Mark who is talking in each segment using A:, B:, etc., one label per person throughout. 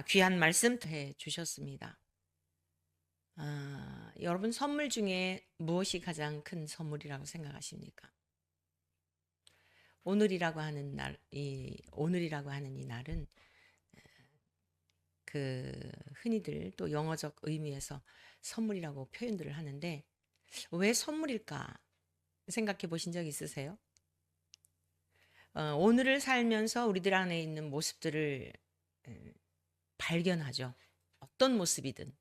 A: 귀한 말씀 해 주셨습니다. 여러분 선물 중에 무엇이 가장 큰 선물이라고 생각하십니까? 오늘이라고 하는 날, 오늘이라고 하는 이 날은 흔히들 또 영어적 의미에서 선물이라고 표현들을 하는데 왜 선물일까 생각해 보신 적 있으세요? 오늘을 살면서 우리들 안에 있는 모습들을 발견하죠. 어떤 모습이든.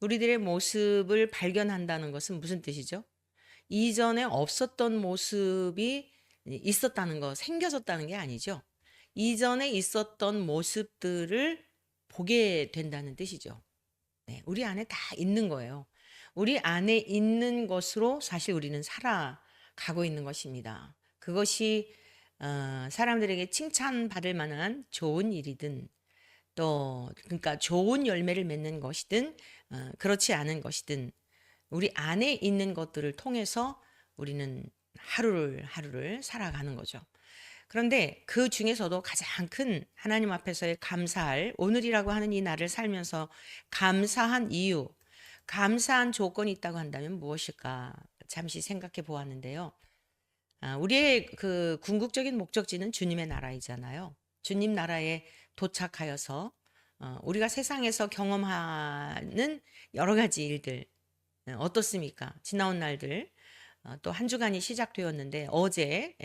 A: 우리들의 모습을 발견한다는 것은 무슨 뜻이죠? 이전에 없었던 모습이 있었다는 거, 생겨졌다는 게 아니죠. 이전에 있었던 모습들을 보게 된다는 뜻이죠. 네, 우리 안에 다 있는 거예요. 우리 안에 있는 것으로 사실 우리는 살아가고 있는 것입니다. 그것이 사람들에게 칭찬받을 만한 좋은 일이든 또 그러니까 좋은 열매를 맺는 것이든 그렇지 않은 것이든 우리 안에 있는 것들을 통해서 우리는 하루를 살아가는 거죠. 그런데 그 중에서도 가장 큰 하나님 앞에서의 감사할 오늘이라고 하는 이 날을 살면서 감사한 이유, 감사한 조건이 있다고 한다면 무엇일까? 잠시 생각해 보았는데요. 우리의 그 궁극적인 목적지는 주님의 나라이잖아요. 주님 나라에 도착하여서 우리가 세상에서 경험하는 여러 가지 일들 어떻습니까? 지나온 날들 또 한 주간이 시작되었는데 어제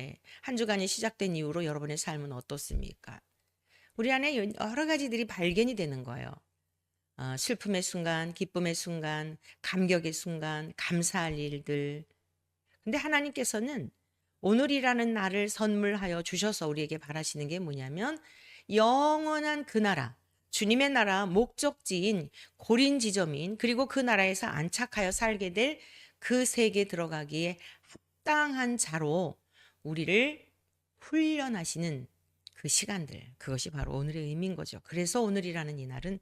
A: 한 주간이 시작된 이후로 여러분의 삶은 어떻습니까? 우리 안에 여러 가지들이 발견이 되는 거예요. 슬픔의 순간, 기쁨의 순간, 감격의 순간, 감사할 일들. 근데 하나님께서는 오늘이라는 날을 선물하여 주셔서 우리에게 바라시는 게 뭐냐면 영원한 그 나라, 주님의 나라 목적지인 고린 지점인 그리고 그 나라에서 안착하여 살게 될 그 세계에 들어가기에 합당한 자로 우리를 훈련하시는 그 시간들, 그것이 바로 오늘의 의미인 거죠. 그래서 오늘이라는 이 날은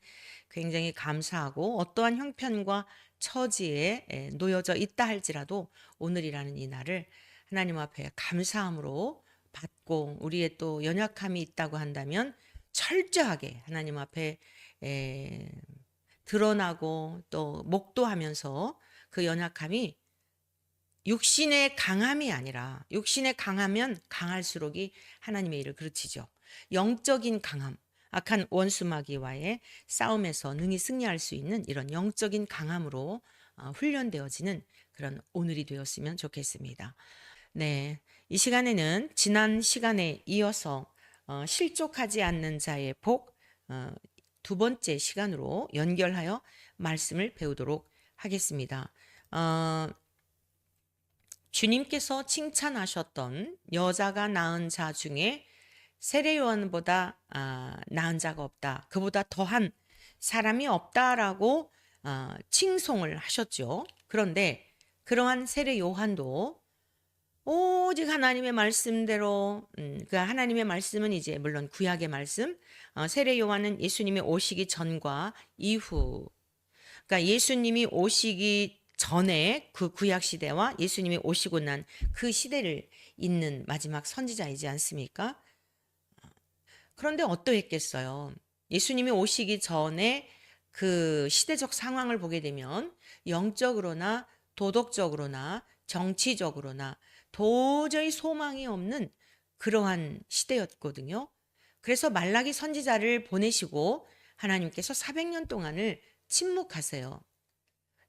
A: 굉장히 감사하고 어떠한 형편과 처지에 놓여져 있다 할지라도 오늘이라는 이 날을 하나님 앞에 감사함으로 받고 우리의 또 연약함이 있다고 한다면 철저하게 하나님 앞에 드러나고 또 목도하면서 그 연약함이 육신의 강함이 아니라 육신의 강하면 강할수록이 하나님의 일을 그르치죠. 영적인 강함, 악한 원수마귀와의 싸움에서 능히 승리할 수 있는 이런 영적인 강함으로 훈련되어지는 그런 오늘이 되었으면 좋겠습니다. 네, 이 시간에는 지난 시간에 이어서 실족하지 않는 자의 복 두 번째 시간으로 연결하여 말씀을 배우도록 하겠습니다. 주님께서 칭찬하셨던 여자가 낳은 자 중에 세례 요한보다 나은 자가 없다. 그보다 더한 사람이 없다라고 칭송을 하셨죠. 그런데 그러한 세례 요한도 오직 하나님의 말씀대로 그 하나님의 말씀은 이제 물론 구약의 말씀 세례 요한은 예수님이 오시기 전과 이후 그러니까 예수님이 오시기 전에 그 구약 시대와 예수님이 오시고 난 그 시대를 잇는 마지막 선지자이지 않습니까? 그런데 어떠했겠어요? 예수님이 오시기 전에 그 시대적 상황을 보게 되면 영적으로나 도덕적으로나 정치적으로나 도저히 소망이 없는 그러한 시대였거든요. 그래서 말라기 선지자를 보내시고 하나님께서 400년 동안을 침묵하세요.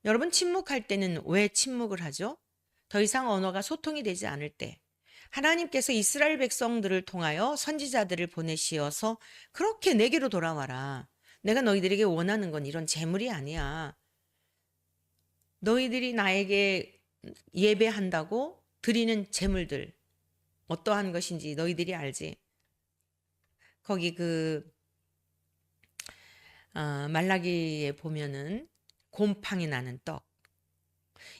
A: 여러분 침묵할 때는 왜 침묵을 하죠? 더 이상 언어가 소통이 되지 않을 때 하나님께서 이스라엘 백성들을 통하여 선지자들을 보내시어서 그렇게 내게로 돌아와라. 내가 너희들에게 원하는 건 이런 재물이 아니야. 너희들이 나에게 예배한다고 드리는 재물들 어떠한 것인지 너희들이 알지. 거기 말라기에 보면은 곰팡이 나는 떡.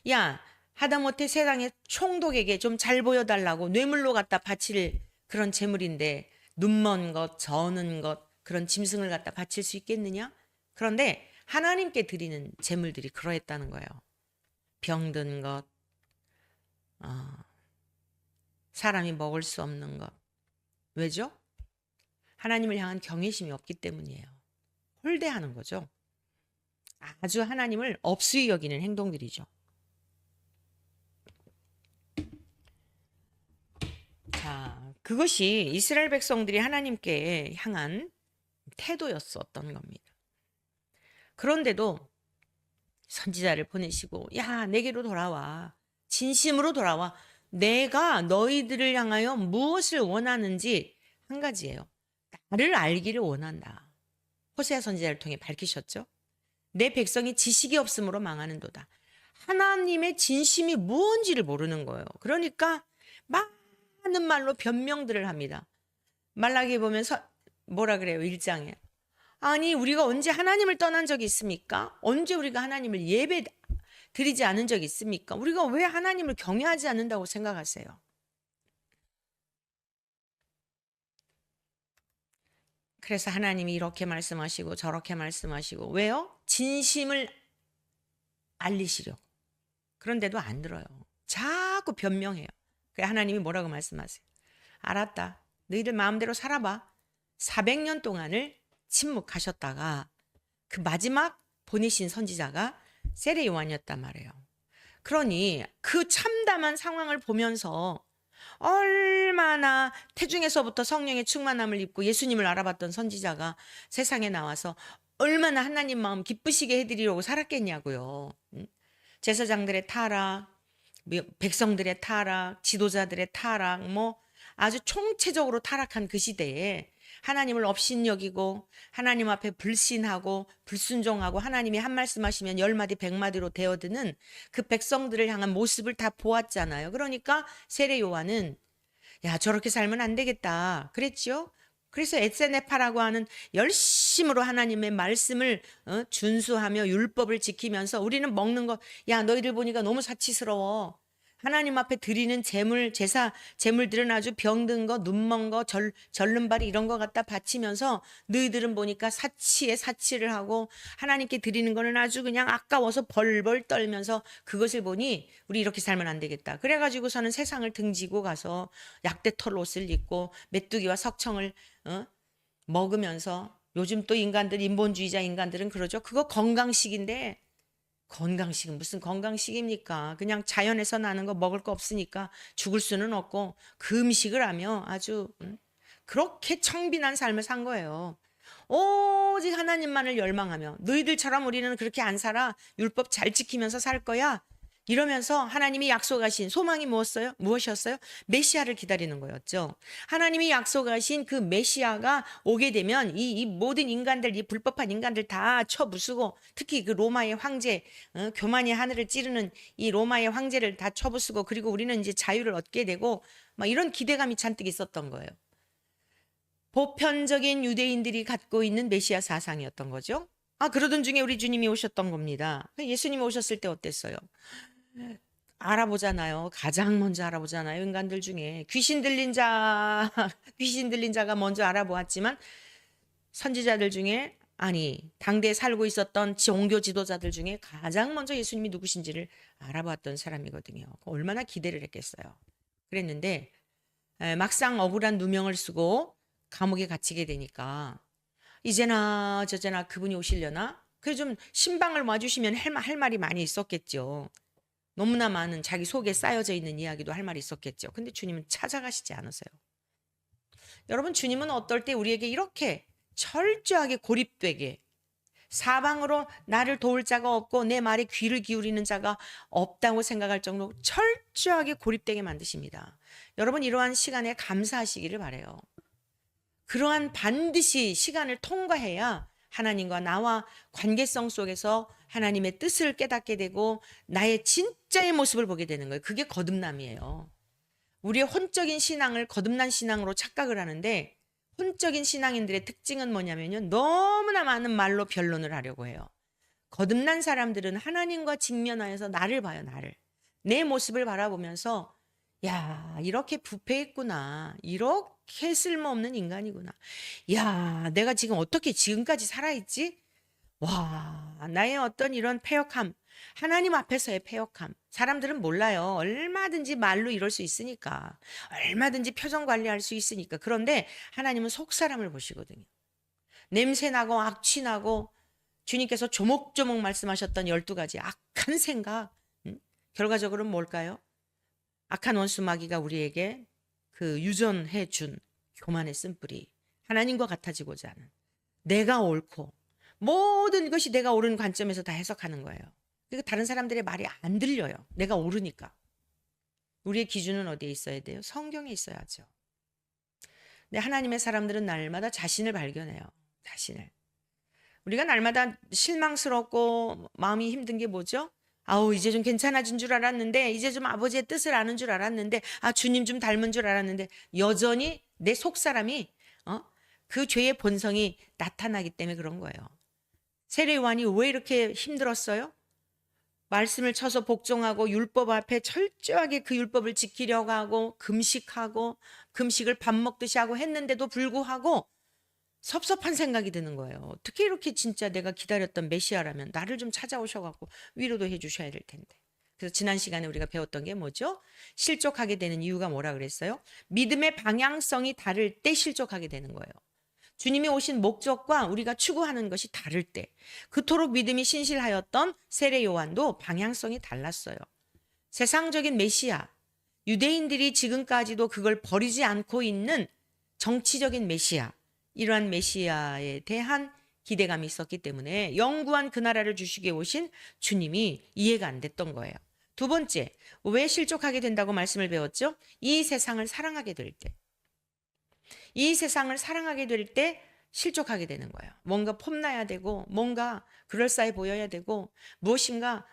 A: 야, 하다못해 세상의 총독에게 좀 잘 보여달라고 뇌물로 갖다 바칠 그런 재물인데 눈먼 것, 저는 것 그런 짐승을 갖다 바칠 수 있겠느냐? 그런데 하나님께 드리는 재물들이 그러했다는 거예요. 병든 것, 사람이 먹을 수 없는 것. 왜죠? 하나님을 향한 경외심이 없기 때문이에요. 홀대하는 거죠. 아주 하나님을 업수히 여기는 행동들이죠. 자, 그것이 이스라엘 백성들이 하나님께 향한 태도였었던 겁니다. 그런데도 선지자를 보내시고, 야, 내게로 돌아와. 진심으로 돌아와. 내가 너희들을 향하여 무엇을 원하는지 한 가지예요. 나를 알기를 원한다. 호세아 선지자를 통해 밝히셨죠. 내 백성이 지식이 없으므로 망하는도다. 하나님의 진심이 무언지를 모르는 거예요. 그러니까 많은 말로 변명들을 합니다. 말라기에 보면 뭐라 그래요? 1장에. 아니, 우리가 언제 하나님을 떠난 적이 있습니까? 언제 우리가 하나님을 예배 드리지 않은 적이 있습니까? 우리가 왜 하나님을 경외하지 않는다고 생각하세요? 그래서 하나님이 이렇게 말씀하시고 저렇게 말씀하시고, 왜요? 진심을 알리시려고. 그런데도 안 들어요. 자꾸 변명해요. 그래, 하나님이 뭐라고 말씀하세요? 알았다. 너희들 마음대로 살아봐. 400년 동안을 침묵하셨다가 그 마지막 보내신 선지자가 세례 요한이었단 말이에요. 그러니 그 참담한 상황을 보면서 얼마나 태중에서부터 성령의 충만함을 입고 예수님을 알아봤던 선지자가 세상에 나와서 얼마나 하나님 마음 기쁘시게 해드리려고 살았겠냐고요. 제사장들의 타락, 백성들의 타락, 지도자들의 타락, 뭐 아주 총체적으로 타락한 그 시대에 하나님을 업신여기고 하나님 앞에 불신하고 불순종하고 하나님이 한 말씀 하시면 10마디 100마디로 되어드는 그 백성들을 향한 모습을 다 보았잖아요. 그러니까 세례 요한은 야, 저렇게 살면 안 되겠다 그랬죠. 그래서 에세네파라고 하는 열심으로 하나님의 말씀을 준수하며 율법을 지키면서 우리는 먹는 거, 야, 너희들 보니까 너무 사치스러워. 하나님 앞에 드리는 제물, 제사, 제물들은 아주 병든 거, 눈먼 거, 절름발이 이런 거 갖다 바치면서 너희들은 보니까 사치에 사치를 하고 하나님께 드리는 거는 아주 그냥 아까워서 벌벌 떨면서 그것을 보니 우리 이렇게 살면 안 되겠다. 그래가지고서는 세상을 등지고 가서 약대털 옷을 입고 메뚜기와 석청을 먹으면서 요즘 또 인간들, 인본주의자 인간들은 그러죠. 그거 건강식인데 건강식은 무슨 건강식입니까? 그냥 자연에서 나는 거 먹을 거 없으니까 죽을 수는 없고 금식을 하며 아주 그렇게 청빈한 삶을 산 거예요. 오직 하나님만을 열망하며 너희들처럼 우리는 그렇게 안 살아. 율법 잘 지키면서 살 거야. 이러면서 하나님이 약속하신 소망이 무엇이었어요? 메시아를 기다리는 거였죠. 하나님이 약속하신 그 메시아가 오게 되면 이 모든 인간들, 이 불법한 인간들 다 쳐부수고 특히 그 로마의 황제, 교만이 하늘을 찌르는 이 로마의 황제를 다 쳐부수고 그리고 우리는 이제 자유를 얻게 되고 막 이런 기대감이 잔뜩 있었던 거예요. 보편적인 유대인들이 갖고 있는 메시아 사상이었던 거죠. 그러던 중에 우리 주님이 오셨던 겁니다. 예수님이 오셨을 때 어땠어요? 알아보잖아요. 가장 먼저 알아보잖아요. 인간들 중에 귀신 들린 자가 먼저 알아보았지만 선지자들 중에 아니 당대에 살고 있었던 종교 지도자들 중에 가장 먼저 예수님이 누구신지를 알아봤던 사람이거든요. 얼마나 기대를 했겠어요. 그랬는데 막상 억울한 누명을 쓰고 감옥에 갇히게 되니까 이제나 저제나 그분이 오시려나? 그래 좀 신방을 와주시면 할 말이 많이 있었겠죠. 너무나 많은 자기 속에 쌓여져 있는 이야기도 할 말이 있었겠죠. 근데 주님은 찾아가시지 않으세요. 여러분, 주님은 어떨 때 우리에게 이렇게 철저하게 고립되게 사방으로 나를 도울 자가 없고 내 말에 귀를 기울이는 자가 없다고 생각할 정도로 철저하게 고립되게 만드십니다. 여러분, 이러한 시간에 감사하시기를 바라요. 그러한 반드시 시간을 통과해야 하나님과 나와 관계성 속에서 하나님의 뜻을 깨닫게 되고 나의 진짜의 모습을 보게 되는 거예요. 그게 거듭남이에요. 우리의 혼적인 신앙을 거듭난 신앙으로 착각을 하는데 혼적인 신앙인들의 특징은 뭐냐면요. 너무나 많은 말로 변론을 하려고 해요. 거듭난 사람들은 하나님과 직면하여서 나를 봐요. 나를. 내 모습을 바라보면서 야, 이렇게 부패했구나. 이렇게 쓸모없는 인간이구나. 야, 내가 지금 어떻게 지금까지 살아있지? 와, 나의 어떤 이런 패역함, 하나님 앞에서의 패역함. 사람들은 몰라요. 얼마든지 말로 이럴 수 있으니까. 얼마든지 표정 관리할 수 있으니까. 그런데 하나님은 속 사람을 보시거든요. 냄새나고 악취나고 주님께서 조목조목 말씀하셨던 12가지 악한 생각, 결과적으로는 뭘까요? 악한 원수 마귀가 우리에게 그 유전해 준 교만의 쓴뿌리, 하나님과 같아지고자 하는, 내가 옳고 모든 것이 내가 옳은 관점에서 다 해석하는 거예요. 그리고 다른 사람들의 말이 안 들려요. 내가 옳으니까. 우리의 기준은 어디에 있어야 돼요? 성경에 있어야죠. 근데 하나님의 사람들은 날마다 자신을 발견해요. 자신을. 우리가 날마다 실망스럽고 마음이 힘든 게 뭐죠? 아우, 이제 좀 괜찮아진 줄 알았는데, 이제 좀 아버지의 뜻을 아는 줄 알았는데, 아, 주님 좀 닮은 줄 알았는데, 여전히 내 속사람이, 그 죄의 본성이 나타나기 때문에 그런 거예요. 세례 요한이 왜 이렇게 힘들었어요? 말씀을 쳐서 복종하고 율법 앞에 철저하게 그 율법을 지키려고 하고 금식하고 금식을 밥 먹듯이 하고 했는데도 불구하고 섭섭한 생각이 드는 거예요. 어떻게 이렇게 진짜 내가 기다렸던 메시아라면 나를 좀 찾아오셔갖고 위로도 해주셔야 될 텐데. 그래서 지난 시간에 우리가 배웠던 게 뭐죠? 실족하게 되는 이유가 뭐라 그랬어요? 믿음의 방향성이 다를 때 실족하게 되는 거예요. 주님이 오신 목적과 우리가 추구하는 것이 다를 때, 그토록 믿음이 신실하였던 세례 요한도 방향성이 달랐어요. 세상적인 메시아, 유대인들이 지금까지도 그걸 버리지 않고 있는 정치적인 메시아, 이러한 메시아에 대한 기대감이 있었기 때문에 영구한 그 나라를 주시게 오신 주님이 이해가 안 됐던 거예요. 두 번째, 왜 실족하게 된다고 말씀을 배웠죠? 이 세상을 사랑하게 될 때. 이 세상을 사랑하게 될 때 실족하게 되는 거예요. 뭔가 폼나야 되고, 뭔가 그럴싸해 보여야 되고, 무엇인가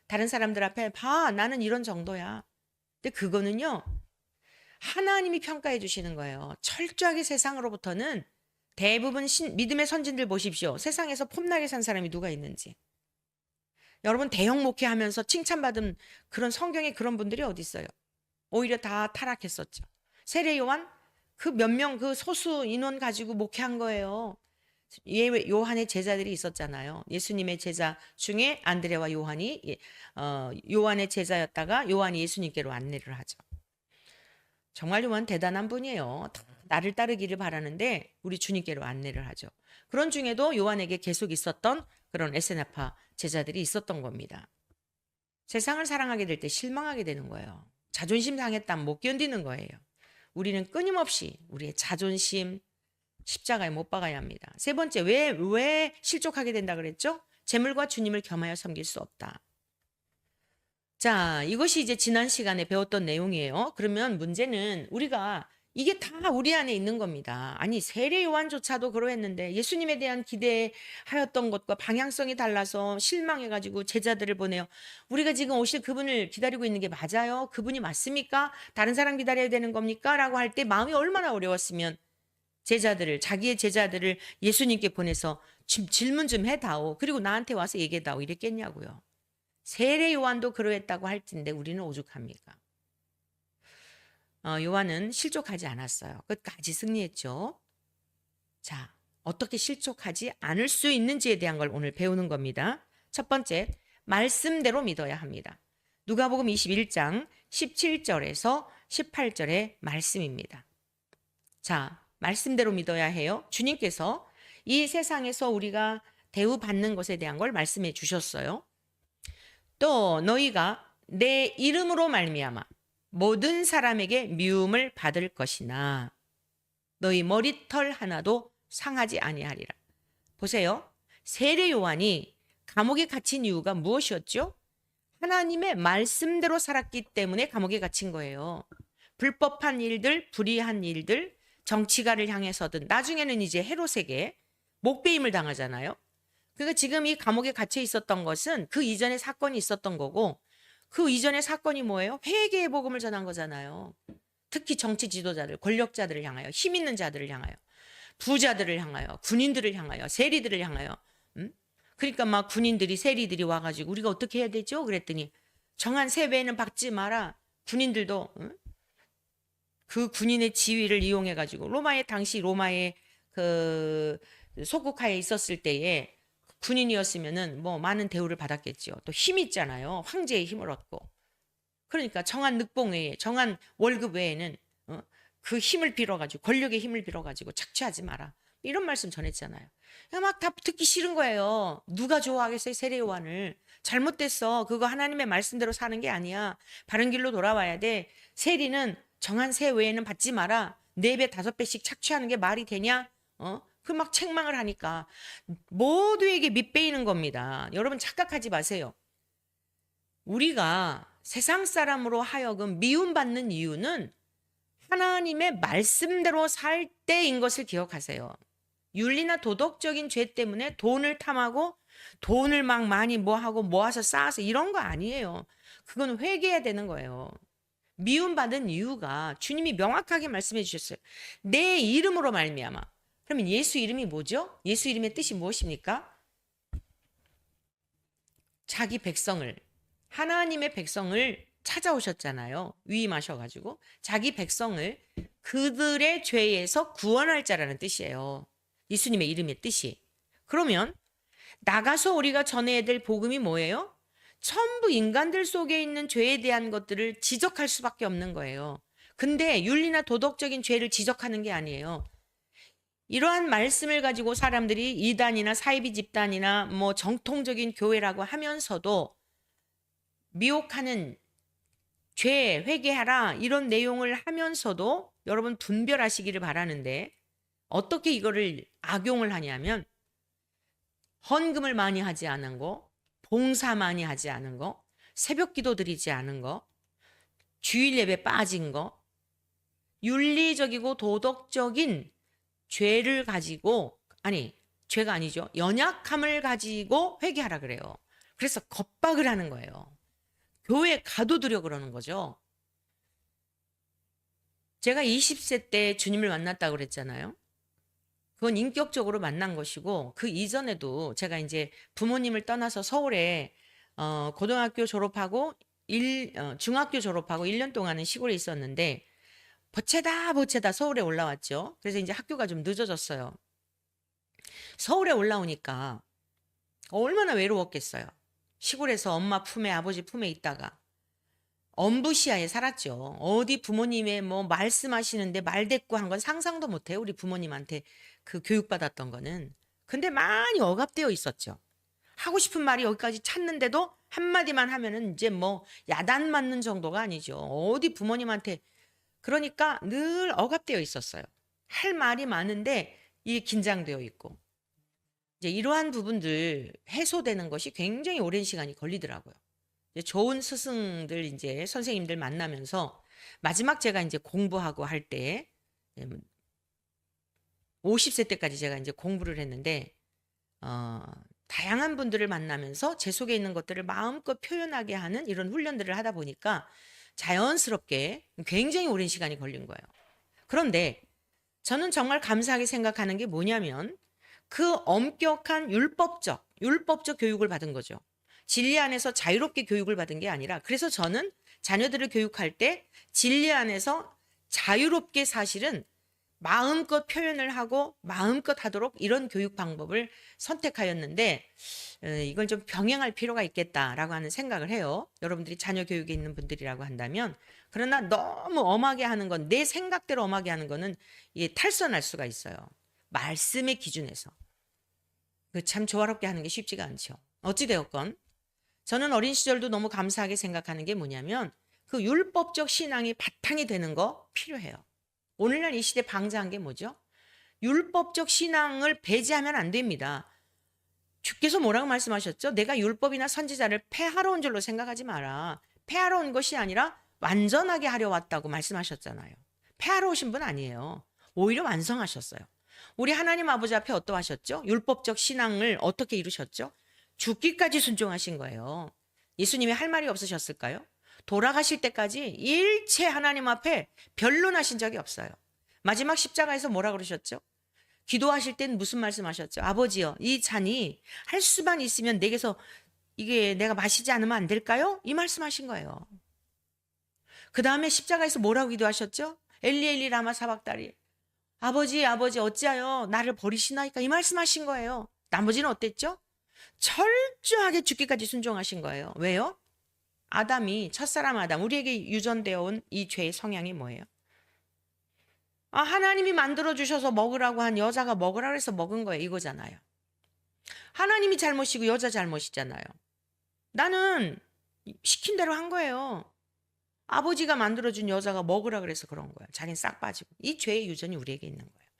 A: 다른 사람들 앞에 봐, 나는 이런 정도야. 근데 그거는요, 하나님이 평가해 주시는 거예요. 철저하게 세상으로부터는 대부분 믿음의 선진들 보십시오. 세상에서 폼나게 산 사람이 누가 있는지. 여러분 대형 목회하면서 칭찬받은 그런 성경에 그런 분들이 어디 있어요? 오히려 다 타락했었죠. 세례 요한 그 몇 명 그 소수 인원 가지고 목회한 거예요. 요한의 제자들이 있었잖아요. 예수님의 제자 중에 안드레와 요한이 요한의 제자였다가 요한이 예수님께로 안내를 하죠. 정말 요한 대단한 분이에요. 나를 따르기를 바라는데 우리 주님께로 안내를 하죠. 그런 중에도 요한에게 계속 있었던 그런 에세나파 제자들이 있었던 겁니다. 세상을 사랑하게 될 때 실망하게 되는 거예요. 자존심 상했다면 못 견디는 거예요. 우리는 끊임없이 우리의 자존심 십자가에 못 박아야 합니다. 세 번째, 왜 실족하게 된다 그랬죠? 재물과 주님을 겸하여 섬길 수 없다. 자, 이것이 이제 지난 시간에 배웠던 내용이에요. 그러면 문제는 우리가 이게 다 우리 안에 있는 겁니다. 아니, 세례 요한조차도 그러했는데 예수님에 대한 기대하였던 것과 방향성이 달라서 실망해가지고 제자들을 보내요. 우리가 지금 오실 그분을 기다리고 있는 게 맞아요? 그분이 맞습니까? 다른 사람 기다려야 되는 겁니까? 라고 할 때 마음이 얼마나 어려웠으면 자기의 제자들을 예수님께 보내서 질문 좀 해다오. 그리고 나한테 와서 얘기해다오. 이랬겠냐고요. 세례 요한도 그러했다고 할 텐데 우리는 오죽합니까? 요한은 실족하지 않았어요. 끝까지 승리했죠. 자, 어떻게 실족하지 않을 수 있는지에 대한 걸 오늘 배우는 겁니다. 첫 번째, 말씀대로 믿어야 합니다. 누가복음 21장 17절에서 18절의 말씀입니다. 자, 말씀대로 믿어야 해요. 주님께서 이 세상에서 우리가 대우받는 것에 대한 걸 말씀해 주셨어요. 또 너희가 내 이름으로 말미암아 모든 사람에게 미움을 받을 것이나 너희 머리털 하나도 상하지 아니하리라. 보세요. 세례 요한이 감옥에 갇힌 이유가 무엇이었죠? 하나님의 말씀대로 살았기 때문에 감옥에 갇힌 거예요. 불법한 일들, 불의한 일들, 정치가를 향해서든 나중에는 이제 헤롯에게 목배임을 당하잖아요. 그러니까 지금 이 감옥에 갇혀 있었던 것은 그 이전에 사건이 있었던 거고, 그 이전의 사건이 뭐예요? 회개의 복음을 전한 거잖아요. 특히 정치 지도자들, 권력자들을 향하여, 힘 있는 자들을 향하여, 부자들을 향하여, 군인들을 향하여, 세리들을 향하여. 그러니까 막 군인들이, 세리들이 와가지고 우리가 어떻게 해야 되죠? 그랬더니 정한 세배는 받지 마라. 군인들도 그 군인의 지위를 이용해가지고 당시 로마의 그 속국하에 있었을 때에 군인이었으면은 뭐 많은 대우를 받았겠죠. 또 힘 있잖아요. 황제의 힘을 얻고. 그러니까 정한 늑봉 외에, 정한 월급 외에는 그 힘을 빌어가지고, 권력의 힘을 빌어가지고 착취하지 마라. 이런 말씀 전했잖아요. 막 다 듣기 싫은 거예요. 누가 좋아하겠어요, 세례 요한을. 잘못됐어. 그거 하나님의 말씀대로 사는 게 아니야. 바른 길로 돌아와야 돼. 세리는 정한 세 외에는 받지 마라. 4배, 5배씩 착취하는 게 말이 되냐? 그 막 책망을 하니까 모두에게 밑배이는 겁니다. 여러분 착각하지 마세요. 우리가 세상 사람으로 하여금 미움받는 이유는 하나님의 말씀대로 살 때인 것을 기억하세요. 윤리나 도덕적인 죄 때문에 돈을 탐하고 돈을 막 많이 뭐하고 모아서 쌓아서 이런 거 아니에요. 그건 회개해야 되는 거예요. 미움받은 이유가 주님이 명확하게 말씀해 주셨어요. 내 이름으로 말미암아. 그러면 예수 이름이 뭐죠? 예수 이름의 뜻이 무엇입니까? 자기 백성을, 하나님의 백성을 찾아오셨잖아요. 위임하셔가지고 자기 백성을 그들의 죄에서 구원할 자라는 뜻이에요. 예수님의 이름의 뜻이. 그러면 나가서 우리가 전해야 될 복음이 뭐예요? 전부 인간들 속에 있는 죄에 대한 것들을 지적할 수밖에 없는 거예요. 근데 윤리나 도덕적인 죄를 지적하는 게 아니에요. 이러한 말씀을 가지고 사람들이 이단이나 사이비 집단이나 뭐 정통적인 교회라고 하면서도 미혹하는 죄 회개하라 이런 내용을 하면서도 여러분 분별하시기를 바라는데 어떻게 이거를 악용을 하냐면 헌금을 많이 하지 않은 거, 봉사 많이 하지 않은 거, 새벽 기도 드리지 않은 거, 주일 예배 빠진 거, 윤리적이고 도덕적인 죄를 가지고 죄가 아니죠. 연약함을 가지고 회개하라 그래요. 그래서 겁박을 하는 거예요. 교회 가둬두려 그러는 거죠. 제가 20세 때 주님을 만났다고 그랬잖아요. 그건 인격적으로 만난 것이고 그 이전에도 제가 이제 부모님을 떠나서 서울에 고등학교 졸업하고 중학교 졸업하고 1년 동안은 시골에 있었는데 보채다 서울에 올라왔죠. 그래서 이제 학교가 좀 늦어졌어요. 서울에 올라오니까 얼마나 외로웠겠어요. 시골에서 엄마 품에 아버지 품에 있다가 엄부시아에 살았죠. 어디 부모님의 뭐 말씀하시는데 말대꾸한 건 상상도 못해요. 우리 부모님한테 그 교육받았던 거는. 근데 많이 억압되어 있었죠. 하고 싶은 말이 여기까지 찼는데도 한마디만 하면은 이제 뭐 야단 맞는 정도가 아니죠. 어디 부모님한테. 그러니까 늘 억압되어 있었어요. 할 말이 많은데 이게 긴장되어 있고. 이제 이러한 부분들 해소되는 것이 굉장히 오랜 시간이 걸리더라고요. 이제 좋은 스승들 이제 선생님들 만나면서 마지막 제가 이제 공부하고 할 때 50세 때까지 제가 이제 공부를 했는데 다양한 분들을 만나면서 제 속에 있는 것들을 마음껏 표현하게 하는 이런 훈련들을 하다 보니까 자연스럽게 굉장히 오랜 시간이 걸린 거예요. 그런데 저는 정말 감사하게 생각하는 게 뭐냐면 그 엄격한 율법적 교육을 받은 거죠. 진리 안에서 자유롭게 교육을 받은 게 아니라 그래서 저는 자녀들을 교육할 때 진리 안에서 자유롭게 사실은 마음껏 표현을 하고 마음껏 하도록 이런 교육 방법을 선택하였는데 이걸 좀 병행할 필요가 있겠다라고 하는 생각을 해요. 여러분들이 자녀 교육에 있는 분들이라고 한다면. 그러나 너무 엄하게 하는 건 내 생각대로 엄하게 하는 거는 이게 탈선할 수가 있어요. 말씀의 기준에서. 참 조화롭게 하는 게 쉽지가 않죠. 어찌되었건 저는 어린 시절도 너무 감사하게 생각하는 게 뭐냐면 그 율법적 신앙이 바탕이 되는 거 필요해요. 오늘날 이 시대 방자한 게 뭐죠? 율법적 신앙을 배제하면 안 됩니다. 주께서 뭐라고 말씀하셨죠? 내가 율법이나 선지자를 폐하러 온 줄로 생각하지 마라. 폐하러 온 것이 아니라 완전하게 하려 왔다고 말씀하셨잖아요. 폐하러 오신 분 아니에요. 오히려 완성하셨어요. 우리 하나님 아버지 앞에 어떠하셨죠? 율법적 신앙을 어떻게 이루셨죠? 죽기까지 순종하신 거예요. 예수님이 할 말이 없으셨을까요? 돌아가실 때까지 일체 하나님 앞에 변론하신 적이 없어요. 마지막 십자가에서 뭐라 그러셨죠? 기도하실 땐 무슨 말씀하셨죠? 아버지요, 이 잔이 할 수만 있으면 내게서 이게 내가 마시지 않으면 안 될까요? 이 말씀하신 거예요. 그 다음에 십자가에서 뭐라고 기도하셨죠? 엘리 엘리 라마 사박다리. 아버지 어찌하여 나를 버리시나이까 이 말씀하신 거예요. 나머지는 어땠죠? 철저하게 죽기까지 순종하신 거예요. 왜요? 아담이 첫사람 아담 우리에게 유전되어 온 이 죄의 성향이 뭐예요? 하나님이 만들어 주셔서 먹으라고 한 여자가 먹으라 그래서 먹은 거예요. 이거잖아요. 하나님이 잘못이고 여자 잘못이잖아요. 나는 시킨 대로 한 거예요. 아버지가 만들어준 여자가 먹으라 그래서 그런 거예요. 자기는 싹 빠지고. 이 죄의 유전이 우리에게 있는 거예요.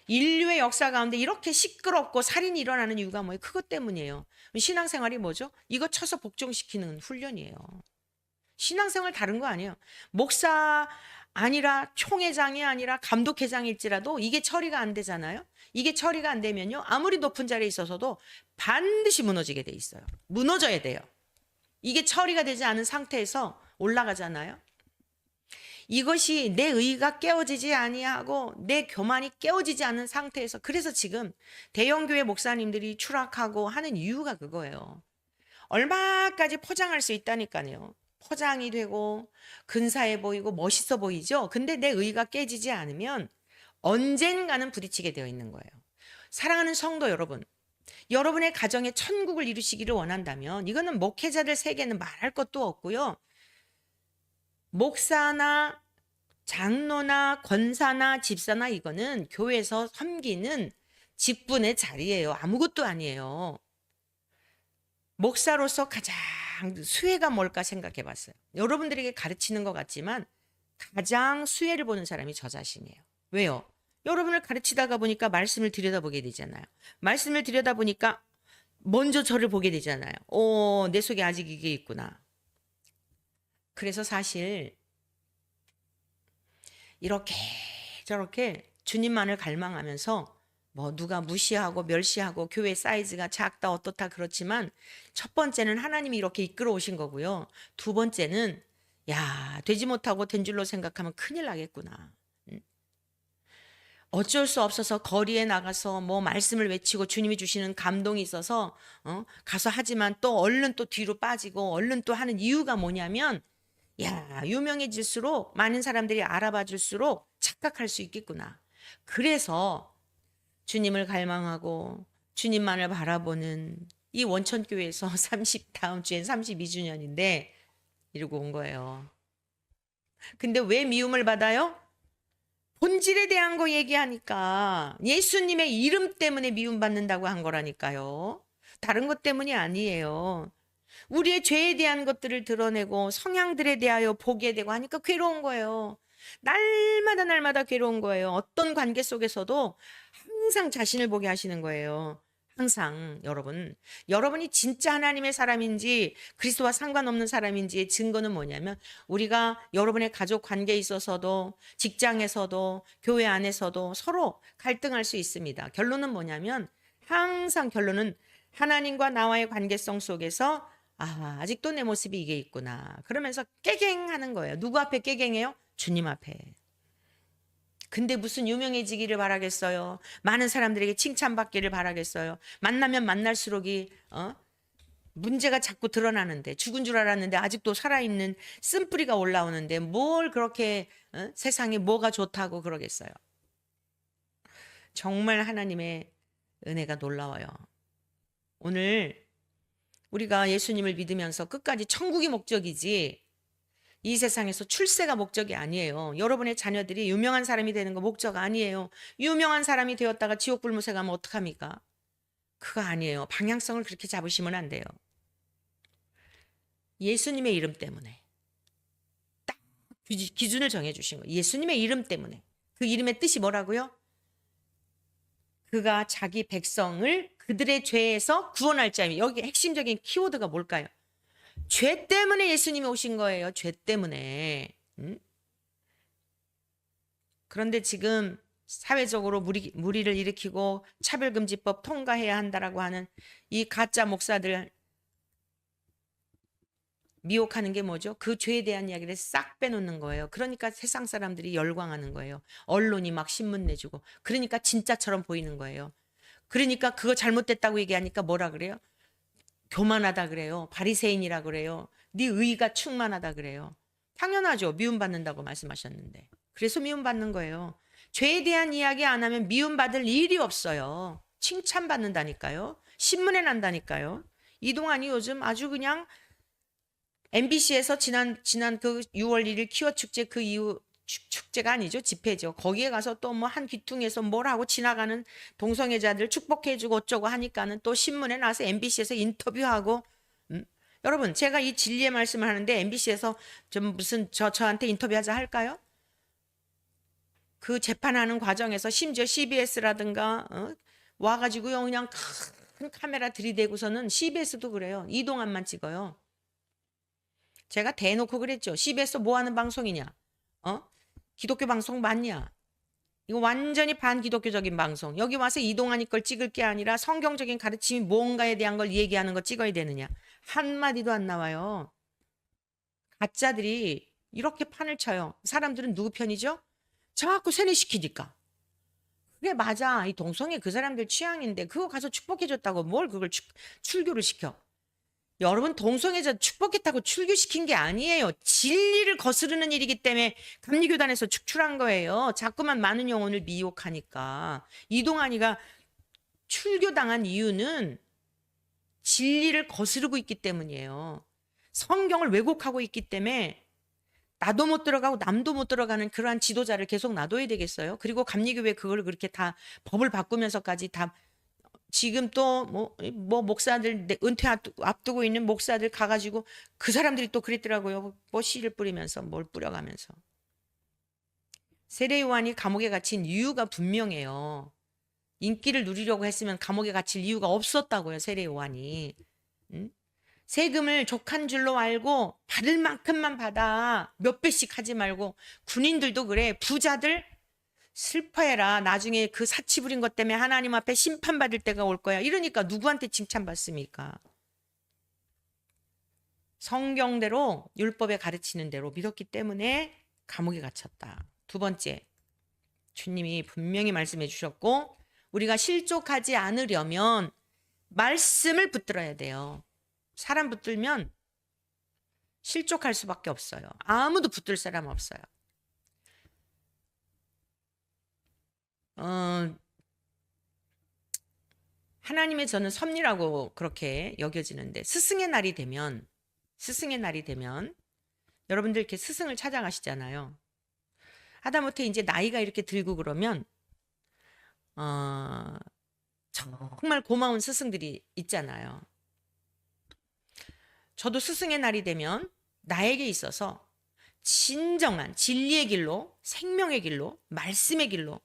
A: 인류의 역사 가운데 이렇게 시끄럽고 살인이 일어나는 이유가 뭐예요? 그것 때문이에요. 신앙생활이 뭐죠? 이거 쳐서 복종시키는 훈련이에요. 신앙생활 다른 거 아니에요. 목사 아니라 총회장이 아니라 감독회장일지라도 이게 처리가 안 되잖아요. 이게 처리가 안 되면요. 아무리 높은 자리에 있어서도 반드시 무너지게 돼 있어요. 무너져야 돼요. 이게 처리가 되지 않은 상태에서 올라가잖아요. 이것이 내 의가 깨어지지 아니하고 내 교만이 깨어지지 않은 상태에서, 그래서 지금 대형교회 목사님들이 추락하고 하는 이유가 그거예요. 얼마까지 포장할 수 있다니까요. 포장이 되고 근사해 보이고 멋있어 보이죠. 근데 내 의가 깨지지 않으면 언젠가는 부딪히게 되어 있는 거예요. 사랑하는 성도 여러분, 여러분의 가정에 천국을 이루시기를 원한다면 이거는 목회자들 세계는 말할 것도 없고요. 목사나 장로나 권사나 집사나 이거는 교회에서 섬기는 직분의 자리예요. 아무것도 아니에요. 목사로서 가장 수혜가 뭘까 생각해 봤어요. 여러분들에게 가르치는 것 같지만 가장 수혜를 보는 사람이 저 자신이에요. 왜요? 여러분을 가르치다가 보니까 말씀을 들여다보게 되잖아요. 말씀을 들여다보니까 먼저 저를 보게 되잖아요. 내 속에 아직 이게 있구나. 그래서 사실 이렇게 저렇게 주님만을 갈망하면서 뭐 누가 무시하고 멸시하고 교회 사이즈가 작다 어떻다 그렇지만 첫 번째는 하나님이 이렇게 이끌어 오신 거고요. 두 번째는 되지 못하고 된 줄로 생각하면 큰일 나겠구나. 어쩔 수 없어서 거리에 나가서 뭐 말씀을 외치고 주님이 주시는 감동이 있어서 가서 하지만 또 얼른 또 뒤로 빠지고 얼른 또 하는 이유가 뭐냐면 유명해질수록 많은 사람들이 알아봐 줄수록 착각할 수 있겠구나. 그래서 주님을 갈망하고 주님만을 바라보는 이 원천교회에서 다음 주엔 32주년인데 이러고 온 거예요. 근데 왜 미움을 받아요? 본질에 대한 거 얘기하니까 예수님의 이름 때문에 미움받는다고 한 거라니까요. 다른 것 때문이 아니에요. 우리의 죄에 대한 것들을 드러내고 성향들에 대하여 보게 되고 하니까 괴로운 거예요. 날마다 괴로운 거예요. 어떤 관계 속에서도 항상 자신을 보게 하시는 거예요. 항상 여러분이 진짜 하나님의 사람인지 그리스도와 상관없는 사람인지의 증거는 뭐냐면 우리가 여러분의 가족 관계에 있어서도 직장에서도 교회 안에서도 서로 갈등할 수 있습니다. 결론은 뭐냐면 항상 결론은 하나님과 나와의 관계성 속에서 아직도 내 모습이 이게 있구나. 그러면서 깨갱하는 거예요. 누구 앞에 깨갱해요? 주님 앞에. 근데 무슨 유명해지기를 바라겠어요? 많은 사람들에게 칭찬받기를 바라겠어요? 만나면 만날수록이 문제가 자꾸 드러나는데 죽은 줄 알았는데 아직도 살아있는 쓴뿌리가 올라오는데 뭘 그렇게 세상에 뭐가 좋다고 그러겠어요? 정말 하나님의 은혜가 놀라워요. 오늘 우리가 예수님을 믿으면서 끝까지 천국이 목적이지 이 세상에서 출세가 목적이 아니에요. 여러분의 자녀들이 유명한 사람이 되는 거 목적 아니에요. 유명한 사람이 되었다가 지옥 불무새 가면 어떡합니까? 그거 아니에요. 방향성을 그렇게 잡으시면 안 돼요. 예수님의 이름 때문에 딱 기준을 정해주신 거예요. 예수님의 이름 때문에. 그 이름의 뜻이 뭐라고요? 그가 자기 백성을 그들의 죄에서 구원할 자입니다. 여기 핵심적인 키워드가 뭘까요? 죄 때문에 예수님이 오신 거예요. 죄 때문에. 그런데 지금 사회적으로 무리를 일으키고 차별금지법 통과해야 한다라고 하는 이 가짜 목사들 미혹하는 게 뭐죠? 그 죄에 대한 이야기를 싹 빼놓는 거예요. 그러니까 세상 사람들이 열광하는 거예요. 언론이 막 신문 내주고. 그러니까 진짜처럼 보이는 거예요. 그러니까 그거 잘못됐다고 얘기하니까 뭐라 그래요? 교만하다 그래요. 바리새인이라 그래요. 네 의가 충만하다 그래요. 당연하죠. 미움받는다고 말씀하셨는데. 그래서 미움받는 거예요. 죄에 대한 이야기 안 하면 미움받을 일이 없어요. 칭찬받는다니까요. 신문에 난다니까요. 이동환이 요즘 아주 그냥 MBC에서 지난 그 6월 1일 키워 축제 그 이후 축제가 아니죠. 집회죠. 거기에 가서 또 뭐 한 귀퉁이에서 뭘 하고 지나가는 동성애자들 축복해주고 어쩌고 하니까는 또 신문에 나와서 MBC에서 인터뷰하고. 여러분, 제가 이 진리의 말씀을 하는데 MBC에서 좀 무슨 저한테 인터뷰하자 할까요? 그 재판하는 과정에서 심지어 CBS라든가 와가지고요 그냥 큰 카메라 들이대고서는 CBS도 그래요. 이동환만 찍어요. 제가 대놓고 그랬죠. CBS 뭐 하는 방송이냐? 기독교 방송 맞냐? 이거 완전히 반기독교적인 방송. 여기 와서 이동환이 걸 찍을 게 아니라 성경적인 가르침이 뭔가에 대한 걸 얘기하는 거 찍어야 되느냐? 한마디도 안 나와요. 가짜들이 이렇게 판을 쳐요. 사람들은 누구 편이죠? 자꾸 세뇌시키니까. 그래 맞아. 이 동성애 그 사람들 취향인데 그거 가서 축복해줬다고 뭘 그걸 출교를 시켜. 여러분 동성애자 축복했다고 출교시킨 게 아니에요. 진리를 거스르는 일이기 때문에 감리교단에서 축출한 거예요. 자꾸만 많은 영혼을 미혹하니까. 이동환이가 출교당한 이유는 진리를 거스르고 있기 때문이에요. 성경을 왜곡하고 있기 때문에 나도 못 들어가고 남도 못 들어가는 그러한 지도자를 계속 놔둬야 되겠어요. 그리고 감리교회 그걸 그렇게 다 법을 바꾸면서까지 다 지금 또 뭐 목사들 은퇴 앞두고 있는 목사들 가가지고 그 사람들이 또 그랬더라고요. 뭐 씨를 뿌리면서 뭘 뿌려가면서. 세례 요한이 감옥에 갇힌 이유가 분명해요. 인기를 누리려고 했으면 감옥에 갇힐 이유가 없었다고요. 세례 요한이. 세금을 족한 줄로 알고 받을 만큼만 받아. 몇 배씩 하지 말고. 군인들도 그래. 부자들 슬퍼해라. 나중에 그 사치 부린 것 때문에 하나님 앞에 심판받을 때가 올 거야. 이러니까 누구한테 칭찬받습니까? 성경대로 율법에 가르치는 대로 믿었기 때문에 감옥에 갇혔다. 두 번째, 주님이 분명히 말씀해 주셨고 우리가 실족하지 않으려면 말씀을 붙들어야 돼요. 사람 붙들면 실족할 수밖에 없어요. 아무도 붙들 사람 없어요. 하나님의 저는 섭리라고 그렇게 여겨지는데 스승의 날이 되면 여러분들 이렇게 스승을 찾아가시잖아요. 하다못해 이제 나이가 이렇게 들고 그러면 정말 고마운 스승들이 있잖아요. 저도 스승의 날이 되면 나에게 있어서 진정한 진리의 길로, 생명의 길로, 말씀의 길로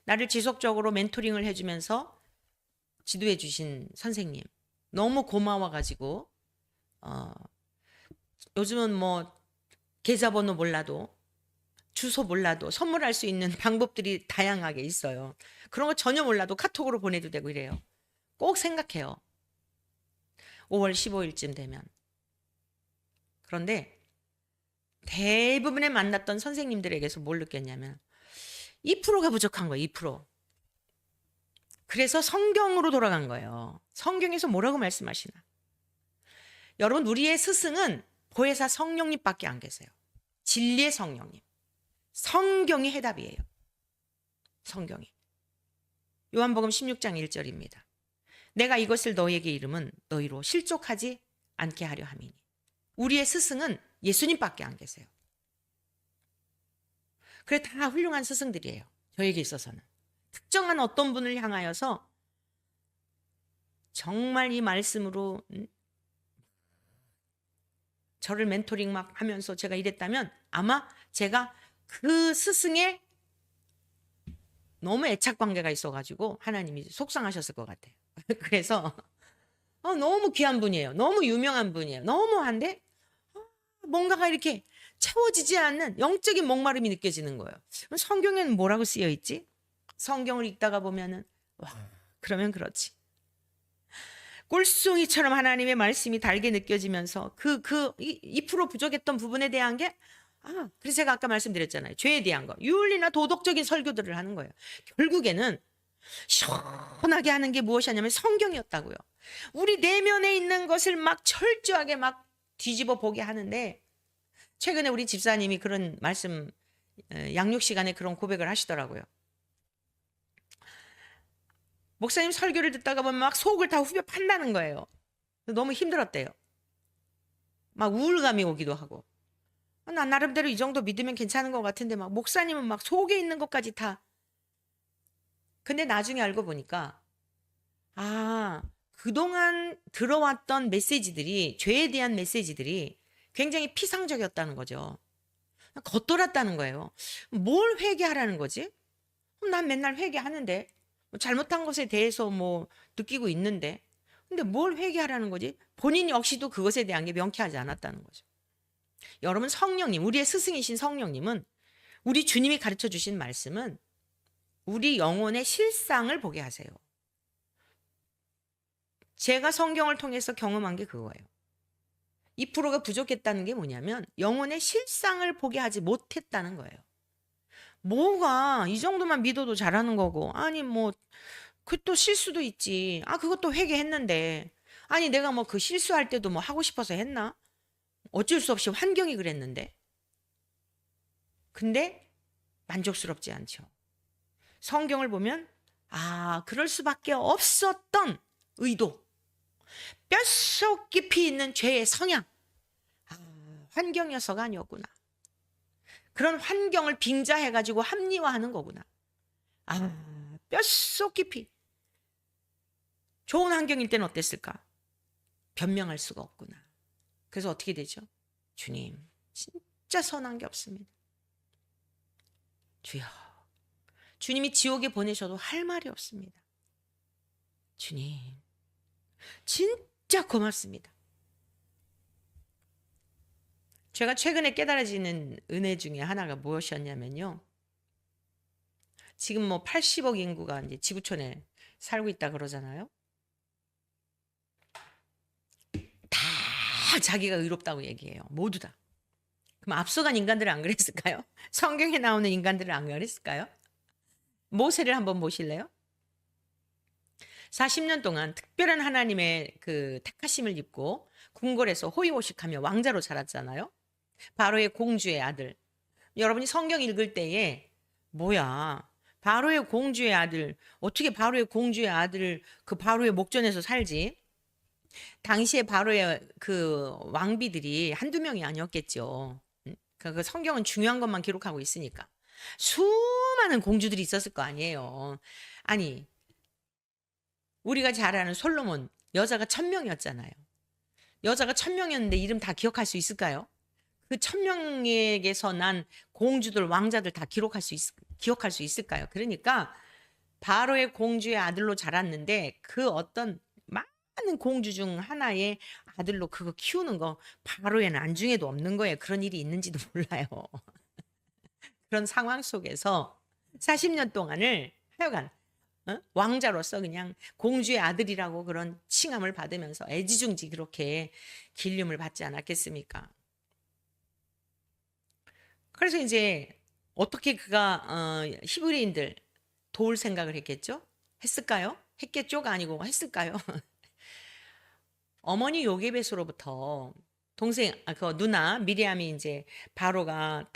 A: 나를 지속적으로 멘토링을 해주면서 지도해 주신 선생님 너무 고마워가지고 요즘은 뭐 계좌번호 몰라도 주소 몰라도 선물할 수 있는 방법들이 다양하게 있어요. 그런 거 전혀 몰라도 카톡으로 보내도 되고 이래요. 꼭 생각해요. 5월 15일쯤 되면. 그런데 대부분의 만났던 선생님들에게서 뭘 느꼈냐면 2%가 부족한 거예요. 2%. 그래서 성경으로 돌아간 거예요. 성경에서 뭐라고 말씀하시나. 여러분 우리의 스승은 보혜사 성령님밖에 안 계세요. 진리의 성령님. 성경이 해답이에요. 성경이. 요한복음 16장 1절입니다. 내가 이것을 너희에게 이름은 너희로 실족하지 않게 하려 함이니. 우리의 스승은 예수님밖에 안 계세요. 그래 다 훌륭한 스승들이에요. 저에게 있어서는. 특정한 어떤 분을 향하여서 정말 이 말씀으로 저를 멘토링 막 하면서 제가 이랬다면 아마 제가 그 스승의 너무 애착 관계가 있어가지고 하나님이 속상하셨을 것 같아요. 그래서 너무 귀한 분이에요. 너무 유명한 분이에요. 너무한데 뭔가가 이렇게 채워지지 않는 영적인 목마름이 느껴지는 거예요. 성경에는 뭐라고 쓰여 있지? 성경을 읽다가 보면은 와 그러면 그렇지. 꿀송이처럼 하나님의 말씀이 달게 느껴지면서 2% 부족했던 부분에 대한 게 그래서 제가 아까 말씀드렸잖아요. 죄에 대한 거. 윤리나 도덕적인 설교들을 하는 거예요. 결국에는 시원하게 하는 게 무엇이냐면 성경이었다고요. 우리 내면에 있는 것을 막 철저하게 막 뒤집어 보게 하는데 최근에 우리 집사님이 그런 말씀 양육 시간에 그런 고백을 하시더라고요. 목사님 설교를 듣다가 보면 막 속을 다 후벼 판다는 거예요. 너무 힘들었대요. 막 우울감이 오기도 하고. 나 나름대로 이 정도 믿으면 괜찮은 것 같은데 막 목사님은 막 속에 있는 것까지 다. 근데 나중에 알고 보니까 아, 그동안 들어왔던 메시지들이 죄에 대한 메시지들이 굉장히 피상적이었다는 거죠. 겉돌았다는 거예요. 뭘 회개하라는 거지? 난 맨날 회개하는데 뭐 잘못한 것에 대해서 뭐 느끼고 있는데 근데 뭘 회개하라는 거지? 본인 역시도 그것에 대한 게 명쾌하지 않았다는 거죠. 여러분 성령님, 우리의 스승이신 성령님은 우리 주님이 가르쳐 주신 말씀은 우리 영혼의 실상을 보게 하세요. 제가 성경을 통해서 경험한 게 그거예요. 2%가 부족했다는 게 뭐냐면 영혼의 실상을 보게 하지 못했다는 거예요. 뭐가 이 정도만 믿어도 잘하는 거고 아니 뭐 그 또 실수도 있지. 그것도 회개했는데 아니 내가 뭐 그 실수할 때도 뭐 하고 싶어서 했나? 어쩔 수 없이 환경이 그랬는데 근데 만족스럽지 않죠. 성경을 보면 그럴 수밖에 없었던 의도, 뼛속 깊이 있는 죄의 성향, 환경이어서가 아니었구나. 그런 환경을 빙자해가지고 합리화하는 거구나. 뼛속 깊이. 좋은 환경일 때는 어땠을까? 변명할 수가 없구나. 그래서 어떻게 되죠? 주님, 진짜 선한 게 없습니다. 주여, 주님이 지옥에 보내셔도 할 말이 없습니다. 주님, 진짜 고맙습니다. 제가 최근에 깨달아지는 은혜 중에 하나가 무엇이었냐면요. 지금 뭐 80억 인구가 이제 지구촌에 살고 있다 그러잖아요. 다 자기가 의롭다고 얘기해요. 모두 다. 그럼 앞서간 인간들은 안 그랬을까요? 성경에 나오는 인간들은 안 그랬을까요? 모세를 한번 보실래요? 40년 동안 특별한 하나님의 그 택하심을 입고 궁궐에서 호의호식하며 왕자로 자랐잖아요. 바로의 공주의 아들. 여러분이 성경 읽을 때에 뭐야? 바로의 공주의 아들. 어떻게 바로의 공주의 아들을 그 바로의 목전에서 살지? 당시에 바로의 그 왕비들이 한두 명이 아니었겠죠. 그 성경은 중요한 것만 기록하고 있으니까. 수많은 공주들이 있었을 거 아니에요. 아니, 우리가 잘 아는 솔로몬, 여자가 1000명이었잖아요. 여자가 1000명이었는데 이름 다 기억할 수 있을까요? 그 1000명에게서 난 공주들, 왕자들 다 기억할 수 있을까요? 그러니까 바로의 공주의 아들로 자랐는데 그 어떤 많은 공주 중 하나의 아들로 그거 키우는 거 바로에는 안중에도 없는 거예요. 그런 일이 있는지도 몰라요. 그런 상황 속에서 40년 동안을 하여간 왕자로서 그냥 공주의 아들이라고 그런 칭함을 받으면서 애지중지 그렇게 길림을 받지 않았겠습니까? 그래서 이제 어떻게 그가 히브리인들 도울 생각을 했겠죠? 했을까요? 했겠죠가 아니고 했을까요? 어머니 요게벳으로부터 동생 그 누나 미리암이 이제 바로가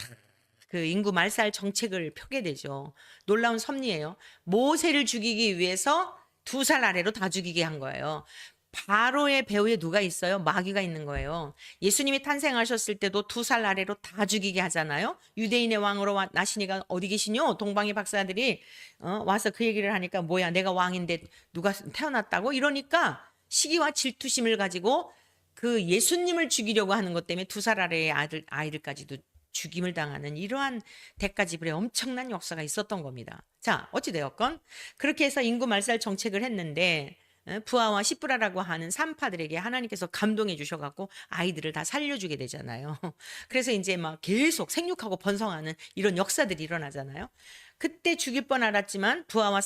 A: 그 인구 말살 정책을 펴게 되죠. 놀라운 섭리예요. 모세를 죽이기 위해서 2살 아래로 다 죽이게 한 거예요. 바로의 배후에 누가 있어요? 마귀가 있는 거예요. 예수님이 탄생하셨을 때도 2살 아래로 다 죽이게 하잖아요. 유대인의 왕으로 나시니가 어디 계시뇨? 동방의 박사들이 와서 그 얘기를 하니까 뭐야 내가 왕인데 누가 태어났다고? 이러니까 시기와 질투심을 가지고 그 예수님을 죽이려고 하는 것 때문에 2살 아래의 아이들까지도 죽임을 당하는 이러한 대가 지불의 엄청난 역사가 있었던 겁니다. 자, 어찌되었건 그렇게 해서 인구 말살 정책을 했는데 부하와 시브라라고 하는 산파들에게 하나님께서 감동해 주셔갖고 아이들을 다 살려주게 되잖아요. 그래서 이제 막 계속 생육하고 번성하는 이런 역사들이 일어나잖아요. 그때 죽일 뻔 알았지만 부하와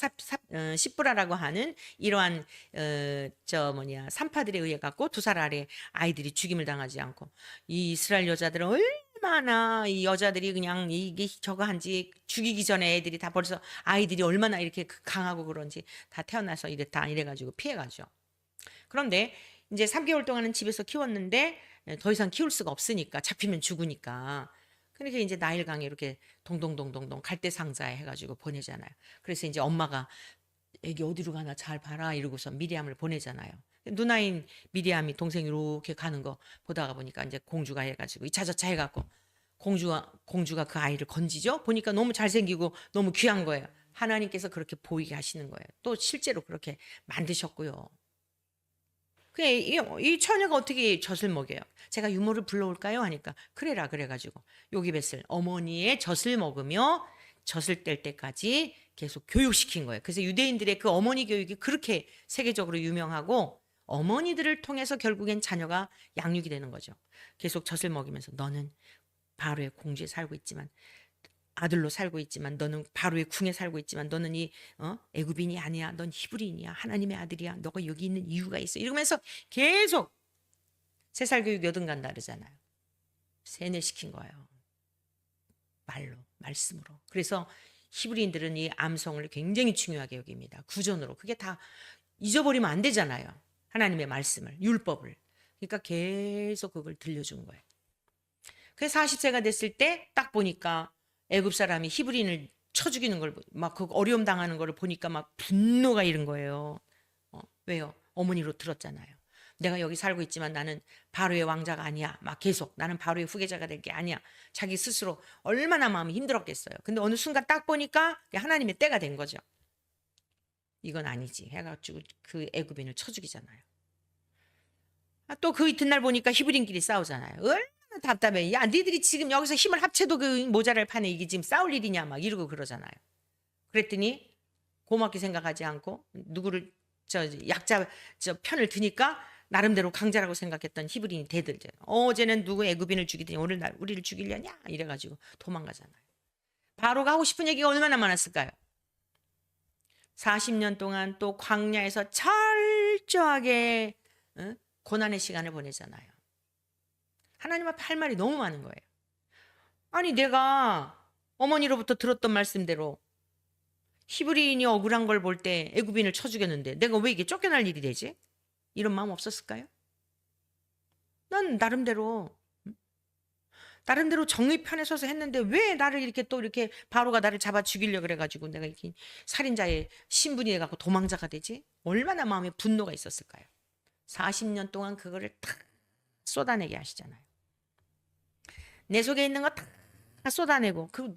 A: 시브라라고 하는 이러한 산파들에 의해 갖고 2살 아래 아이들이 죽임을 당하지 않고 이 이스라엘 여자들은 얼마나 이 여자들이 그냥 이게 저거 한지 죽이기 전에 애들이 다 벌써 아이들이 얼마나 이렇게 강하고 그런지 다 태어나서 이래가지고 피해가죠. 그런데 이제 3개월 동안은 집에서 키웠는데 더 이상 키울 수가 없으니까 잡히면 죽으니까. 그러니까 이제 나일강에 이렇게 동동동동동 갈대 상자에 해가지고 보내잖아요. 그래서 이제 엄마가 애기 어디로 가나 잘 봐라 이러고서 미리암을 보내잖아요. 누나인 미리암이 동생이 이렇게 가는 거 보다가 보니까 이제 공주가 해가지고 2차 저차 해갖고 공주가 그 아이를 건지죠. 보니까 너무 잘생기고 너무 귀한 거예요. 하나님께서 그렇게 보이게 하시는 거예요. 또 실제로 그렇게 만드셨고요. 이 처녀가 어떻게 젖을 먹여요? 제가 유모를 불러올까요? 하니까 그래라 그래가지고 요기벳을 어머니의 젖을 먹으며 젖을 뗄 때까지 계속 교육시킨 거예요. 그래서 유대인들의 그 어머니 교육이 그렇게 세계적으로 유명하고 어머니들을 통해서 결국엔 자녀가 양육이 되는 거죠. 계속 젖을 먹이면서 너는 바로의 공주에 살고 있지만 아들로 살고 있지만 너는 바로의 궁에 살고 있지만 너는 이 애굽인이 아니야. 넌 히브리인이야. 하나님의 아들이야. 너가 여기 있는 이유가 있어. 이러면서 계속 세살교육 여든간 다르잖아요. 세뇌시킨 거예요. 말로, 말씀으로. 그래서 히브리인들은 이 암송을 굉장히 중요하게 여깁니다. 구전으로. 그게 다 잊어버리면 안 되잖아요. 하나님의 말씀을, 율법을. 그러니까 계속 그걸 들려준 거예요. 그래서 40세가 됐을 때 딱 보니까 애굽 사람이 히브리인을 쳐 죽이는 걸 막 그 어려움 당하는 걸 보니까 막 분노가 이른 거예요. 왜요? 어머니로 들었잖아요. 내가 여기 살고 있지만 나는 바로의 왕자가 아니야. 막 계속 나는 바로의 후계자가 될 게 아니야. 자기 스스로 얼마나 마음이 힘들었겠어요. 근데 어느 순간 딱 보니까 하나님의 때가 된 거죠. 이건 아니지 해가지고 그 애굽인을 쳐 죽이잖아요. 또 그 이튿날 보니까 히브리인끼리 싸우잖아요. 얼마나 답답해. 야 니들이 지금 여기서 힘을 합쳐도 그 모자랄 판에 이게 지금 싸울 일이냐 막 이러고 그러잖아요. 그랬더니 고맙게 생각하지 않고 누구를 약자 편을 드니까 나름대로 강자라고 생각했던 히브리인이 대들죠. 어제는 누구 애굽인을 죽이더니 오늘 날 우리를 죽이려냐 이래가지고 도망가잖아요. 바로가 하고 싶은 얘기가 얼마나 많았을까요? 40년 동안 또 광야에서 철저하게 고난의 시간을 보내잖아요. 하나님 앞에 할 말이 너무 많은 거예요. 아니 내가 어머니로부터 들었던 말씀대로 히브리인이 억울한 걸 볼 때 애굽인을 쳐 죽였는데 내가 왜 이게 쫓겨날 일이 되지? 이런 마음 없었을까요? 난 나름대로 정의 편에 서서 했는데 왜 나를 이렇게 또 이렇게 바로가 나를 잡아 죽이려고 그래가지고 내가 이렇게 살인자의 신분이 돼갖고 도망자가 되지? 얼마나 마음에 분노가 있었을까요? 40년 동안 그거를 다 쏟아내게 하시잖아요. 내 속에 있는 거 다 쏟아내고 그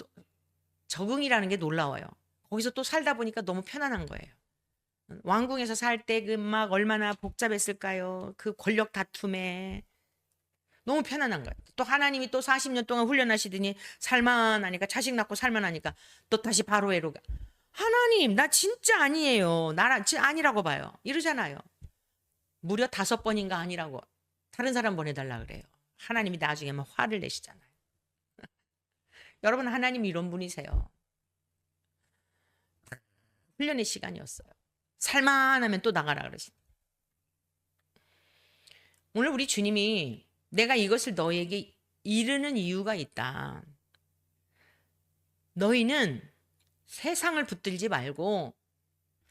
A: 적응이라는 게 놀라워요. 거기서 또 살다 보니까 너무 편안한 거예요. 왕궁에서 살 때 그 막 얼마나 복잡했을까요? 그 권력 다툼에 너무 편안한 거예요. 또 하나님이 또 40년 동안 훈련하시더니 살만하니까 자식 낳고 살만하니까 또 다시 바로에로 가. 하나님 나 진짜 아니에요. 나라 아니라고 봐요. 이러잖아요. 무려 5번인가 아니라고 다른 사람 보내달라 그래요. 하나님이 나중에 막 화를 내시잖아요. 여러분 하나님이 이런 분이세요. 훈련의 시간이었어요. 살만하면 또 나가라 그러시죠. 오늘 우리 주님이 내가 이것을 너에게 이르는 이유가 있다. 너희는 세상을 붙들지 말고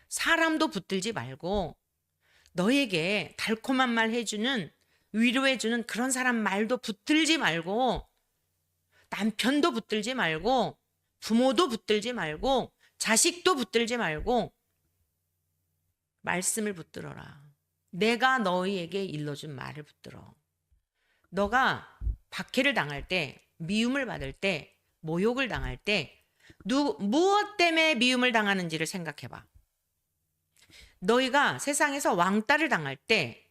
A: 사람도 붙들지 말고 너에게 달콤한 말 해주는 위로해주는 그런 사람 말도 붙들지 말고 남편도 붙들지 말고 부모도 붙들지 말고 자식도 붙들지 말고 말씀을 붙들어라. 내가 너희에게 일러준 말을 붙들어. 너가 박해를 당할 때, 미움을 받을 때, 모욕을 당할 때 무엇 때문에 미움을 당하는지를 생각해봐. 너희가 세상에서 왕따를 당할 때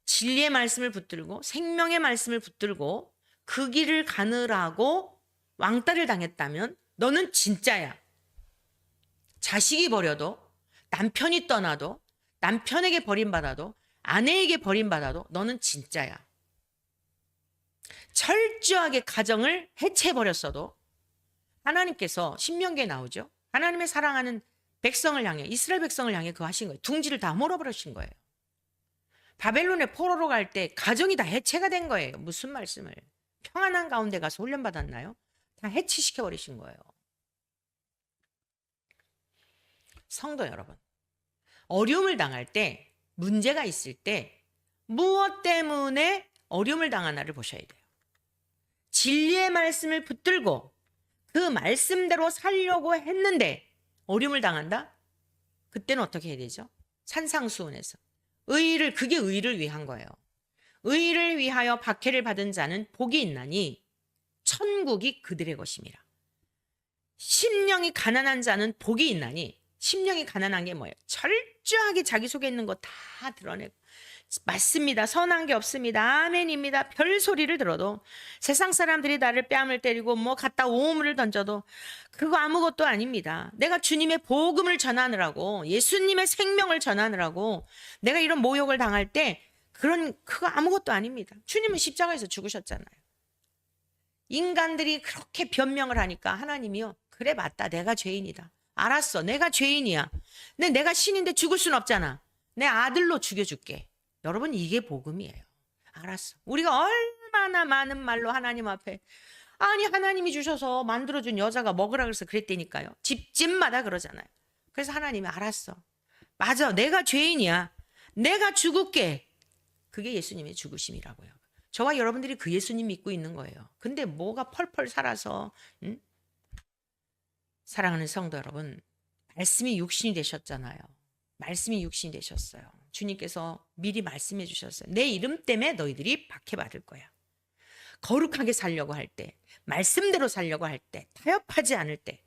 A: 진리의 말씀을 붙들고 생명의 말씀을 붙들고 그 길을 가느라고 왕따를 당했다면 너는 진짜야. 자식이 버려도 남편이 떠나도 남편에게 버림받아도 아내에게 버림받아도 너는 진짜야. 철저하게 가정을 해체해버렸어도 하나님께서 신명기에 나오죠. 하나님의 사랑하는 백성을 향해 이스라엘 백성을 향해 그거 하신 거예요. 둥지를 다 몰아버리신 거예요. 바벨론에 포로로 갈 때 가정이 다 해체가 된 거예요. 무슨 말씀을. 평안한 가운데 가서 훈련받았나요? 다 해체시켜버리신 거예요. 성도 여러분, 어려움을 당할 때 문제가 있을 때 무엇 때문에 어려움을 당하나를 보셔야 돼요. 진리의 말씀을 붙들고 그 말씀대로 살려고 했는데 어려움을 당한다? 그때는 어떻게 해야 되죠? 산상수훈에서 그게 의를 위한 거예요. 의를 위하여 박해를 받은 자는 복이 있나니 천국이 그들의 것임이라. 심령이 가난한 자는 복이 있나니. 심령이 가난한 게 뭐예요? 철저하게 자기 속에 있는 거 다 드러내고, 맞습니다. 선한 게 없습니다. 아멘입니다. 별 소리를 들어도, 세상 사람들이 나를 뺨을 때리고 뭐 갖다 오물을 던져도 그거 아무것도 아닙니다. 내가 주님의 복음을 전하느라고, 예수님의 생명을 전하느라고 내가 이런 모욕을 당할 때 그거 아무것도 아닙니다. 주님은 십자가에서 죽으셨잖아요. 인간들이 그렇게 변명을 하니까 하나님이요, 그래 맞다, 내가 죄인이다. 알았어, 내가 죄인이야. 근데 내가 신인데 죽을 순 없잖아. 내 아들로 죽여줄게. 여러분, 이게 복음이에요. 알았어. 우리가 얼마나 많은 말로 하나님 앞에, 아니 하나님이 주셔서 만들어준 여자가 먹으라 그래서 그랬다니까요. 집집마다 그러잖아요. 그래서 하나님이 알았어, 맞아, 내가 죄인이야. 내가 죽을게. 그게 예수님의 죽으심이라고요. 저와 여러분들이 그 예수님 믿고 있는 거예요. 근데 뭐가 펄펄 살아서, 응? 사랑하는 성도 여러분, 말씀이 육신이 되셨잖아요. 말씀이 육신이 되셨어요. 주님께서 미리 말씀해 주셨어요. 내 이름 때문에 너희들이 박해받을 거야. 거룩하게 살려고 할 때, 말씀대로 살려고 할 때, 타협하지 않을 때,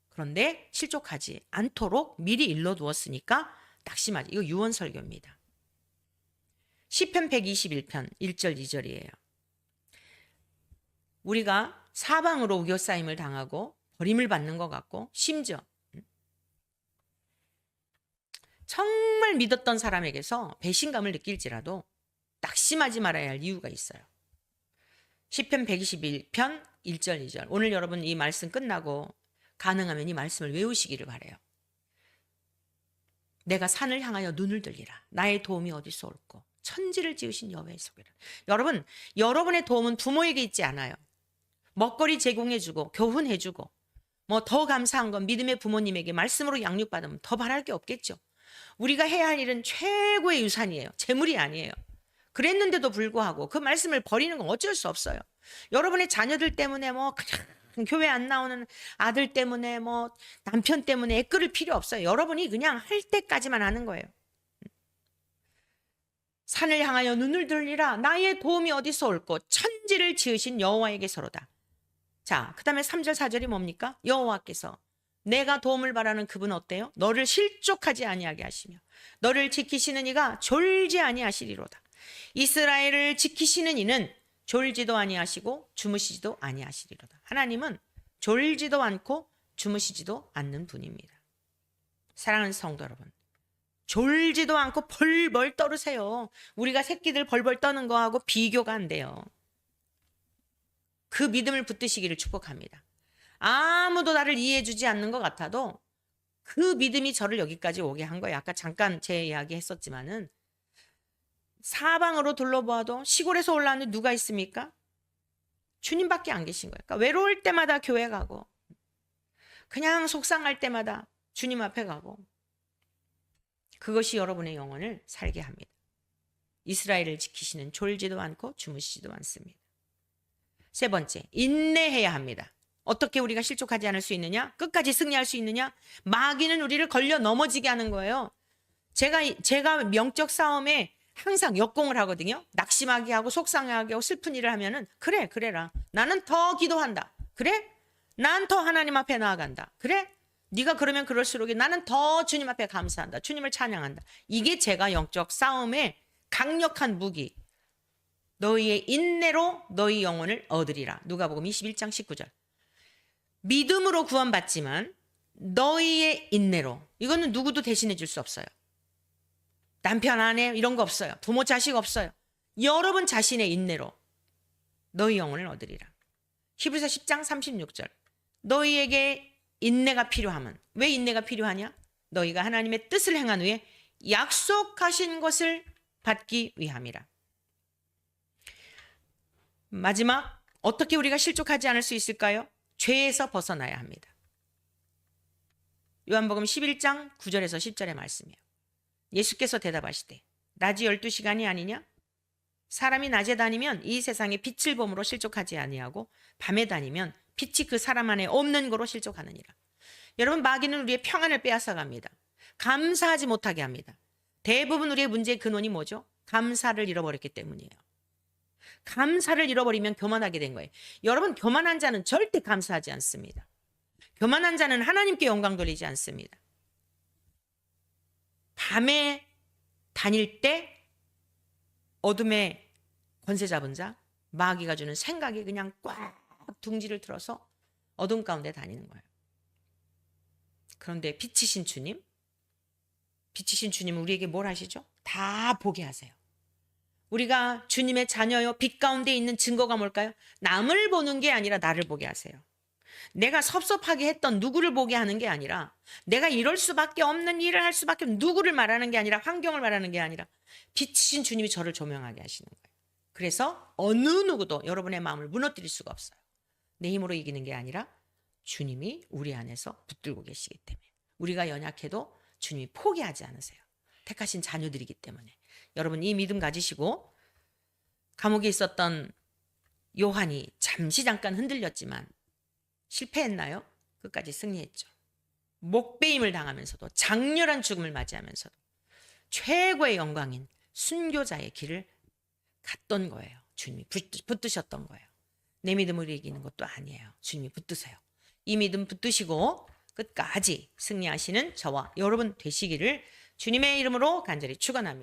A: 그런데 실족하지 않도록 미리 일러두었으니까 낙심하지. 이거 유언설교입니다. 시편 121편 1절 2절이에요. 우리가 사방으로 우겨싸임을 당하고 버림을 받는 것 같고, 심지어 정말 믿었던 사람에게서 배신감을 느낄지라도 낙심하지 말아야 할 이유가 있어요. 시편 121편 1절 2절. 오늘 여러분 이 말씀 끝나고 가능하면 이 말씀을 외우시기를 바라요. 내가 산을 향하여 눈을 들리라. 나의 도움이 어디서 올꼬. 천지를 지으신 여호와의 소리라. 여러분, 여러분의 도움은 부모에게 있지 않아요. 먹거리 제공해주고 교훈해주고 뭐 더 감사한 건 믿음의 부모님에게 말씀으로 양육받으면 더 바랄 게 없겠죠. 우리가 해야 할 일은 최고의 유산이에요. 재물이 아니에요. 그랬는데도 불구하고 그 말씀을 버리는 건 어쩔 수 없어요. 여러분의 자녀들 때문에 뭐 그냥 교회 안 나오는 아들 때문에 뭐 남편 때문에 애끓을 필요 없어요. 여러분이 그냥 할 때까지만 하는 거예요. 산을 향하여 눈을 들리라. 나의 도움이 어디서 올꼬. 천지를 지으신 여호와에게서로다. 자, 그 다음에 3절 4절이 뭡니까? 여호와께서 내가 도움을 바라는 그분 어때요? 너를 실족하지 아니하게 하시며 너를 지키시는 이가 졸지 아니하시리로다. 이스라엘을 지키시는 이는 졸지도 아니하시고 주무시지도 아니하시리로다. 하나님은 졸지도 않고 주무시지도 않는 분입니다. 사랑하는 성도 여러분, 졸지도 않고 벌벌 떠르세요. 우리가 새끼들 벌벌 떠는 거하고 비교가 안 돼요. 그 믿음을 붙드시기를 축복합니다. 아무도 나를 이해해주지 않는 것 같아도 그 믿음이 저를 여기까지 오게 한 거예요. 아까 잠깐 제 이야기 했었지만은 사방으로 둘러보아도 시골에서 올라왔는데 누가 있습니까? 주님밖에 안 계신 거예요. 그러니까 외로울 때마다 교회 가고 그냥 속상할 때마다 주님 앞에 가고, 그것이 여러분의 영혼을 살게 합니다. 이스라엘을 지키시는 졸지도 않고 주무시지도 않습니다. 세 번째, 인내해야 합니다. 어떻게 우리가 실족하지 않을 수 있느냐? 끝까지 승리할 수 있느냐? 마귀는 우리를 걸려 넘어지게 하는 거예요. 제가 명적 싸움에 항상 역공을 하거든요. 낙심하게 하고 속상하게 하고 슬픈 일을 하면은 그래라. 나는 더 기도한다. 그래? 난 더 하나님 앞에 나아간다. 그래? 네가 그러면 그럴수록 나는 더 주님 앞에 감사한다. 주님을 찬양한다. 이게 제가 영적 싸움의 강력한 무기. 너희의 인내로 너희 영혼을 얻으리라. 누가복음 21장 19절. 믿음으로 구원받지만 너희의 인내로, 이거는 누구도 대신해 줄 수 없어요. 남편 아내 이런 거 없어요. 부모 자식 없어요. 여러분 자신의 인내로 너희 영혼을 얻으리라. 히브리서 10장 36절. 너희에게 인내가 필요함은, 왜 인내가 필요하냐? 너희가 하나님의 뜻을 행한 후에 약속하신 것을 받기 위함이라. 마지막, 어떻게 우리가 실족하지 않을 수 있을까요? 죄에서 벗어나야 합니다. 요한복음 11장 9절에서 10절의 말씀이에요. 예수께서 대답하시되 낮이 12시간이 아니냐? 사람이 낮에 다니면 이 세상에 빛을 범으로 실족하지 아니하고 밤에 다니면 빛이 그 사람 안에 없는 거로 실족하느니라. 여러분, 마귀는 우리의 평안을 빼앗아갑니다. 감사하지 못하게 합니다. 대부분 우리의 문제의 근원이 뭐죠? 감사를 잃어버렸기 때문이에요. 감사를 잃어버리면 교만하게 된 거예요. 여러분, 교만한 자는 절대 감사하지 않습니다. 교만한 자는 하나님께 영광 돌리지 않습니다. 밤에 다닐 때 어둠의 권세 잡은 자, 마귀가 주는 생각이 그냥 꽉 둥지를 틀어서 어둠 가운데 다니는 거예요. 그런데 빛이신 주님은 우리에게 뭘 하시죠? 다 보게 하세요. 우리가 주님의 자녀요, 빛 가운데 있는 증거가 뭘까요? 남을 보는 게 아니라 나를 보게 하세요. 내가 섭섭하게 했던 누구를 보게 하는 게 아니라, 내가 이럴 수밖에 없는 일을 할 수밖에 없는 누구를 말하는 게 아니라, 환경을 말하는 게 아니라 빛이신 주님이 저를 조명하게 하시는 거예요. 그래서 어느 누구도 여러분의 마음을 무너뜨릴 수가 없어요. 내 힘으로 이기는 게 아니라 주님이 우리 안에서 붙들고 계시기 때문에. 우리가 연약해도 주님이 포기하지 않으세요. 택하신 자녀들이기 때문에. 여러분, 이 믿음 가지시고, 감옥에 있었던 요한이 잠깐 흔들렸지만 실패했나요? 끝까지 승리했죠. 목배임을 당하면서도, 장렬한 죽음을 맞이하면서도 최고의 영광인 순교자의 길을 갔던 거예요. 주님이 붙드셨던 거예요. 내 믿음으로 이기는 것도 아니에요. 주님이 붙드세요. 이 믿음 붙드시고 끝까지 승리하시는 저와 여러분 되시기를 주님의 이름으로 간절히 축원합니다.